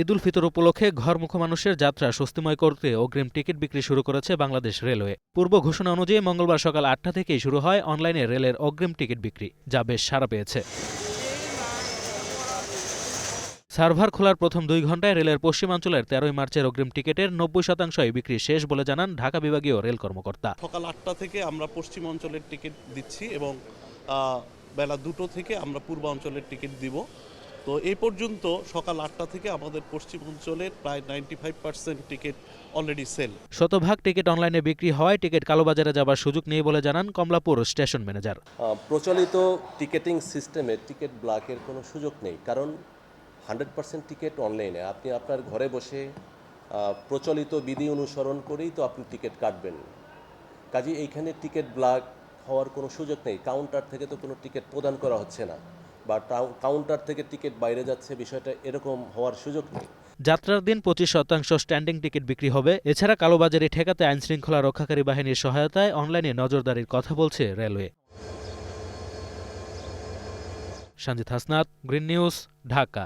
ঈদ উল ফিতর উপলক্ষে ঘরমুখো মানুষের যাত্রা স্বস্তিময় করতে অগ্রিম টিকিট বিক্রি শুরু করেছে বাংলাদেশ রেলওয়ে। পূর্ব ঘোষণা অনুযায়ী মঙ্গলবার সকাল ৮টা থেকেই শুরু হয় অনলাইনে রেলের অগ্রিম টিকিট বিক্রি, যা বেশ সাড়া পেয়েছে। সার্ভার খোলার প্রথম ২ ঘণ্টায় রেলের পশ্চিমাঞ্চলের ১৩ই মার্চের অগ্রিম টিকিটের ৯০% বিক্রি শেষ বলে জানান ঢাকা বিভাগীয় রেল কর্মকর্তা। সকাল ৮টা থেকে আমরা পশ্চিম অঞ্চলের টিকিট দিচ্ছি এবং বেলা ২টো থেকে আমরা পূর্বাঞ্চলের টিকিট দিব। তো এই পর্যন্ত সকাল ৮টা থেকে আমাদের পশ্চিম অঞ্চলের প্রায় 95% টিকিট অলরেডি সেল। শতভাগ টিকিট অনলাইনে বিক্রি হওয়ায় টিকিট কালোবাজারে যাবার সুযোগ নেই বলে জানান কমলাপুর স্টেশন ম্যানেজার। প্রচলিত টিকেটিং সিস্টেমে টিকিট ব্লকের কোনো সুযোগ নেই, কারণ 100% টিকিট অনলাইনে। আপনি আপনার ঘরে বসে প্রচলিত বিধি অনুসরণ করেই তো আপনি টিকিট কাটবেন। কাজে এইখানে টিকিট ব্লক হওয়ার কোনো সুযোগ নেই। কাউন্টার থেকে তো কোনো টিকিট প্রদান করা হচ্ছে না, বা কাউন্টার থেকে টিকিট বাইরে যাচ্ছে, বিষয়টা এরকম হওয়ার সুযোগ নেই। যাত্রার দিন 25% স্ট্যান্ডিং টিকিট বিক্রি হবে। এছাড়া কালোবাজারি ঠেকাতে আইনশৃঙ্খলা রক্ষাকারী বাহিনীর সহায়তায় অনলাইনে নজরদারির কথা বলছে railway. Sanjit Hasnat, green news, Dhaka.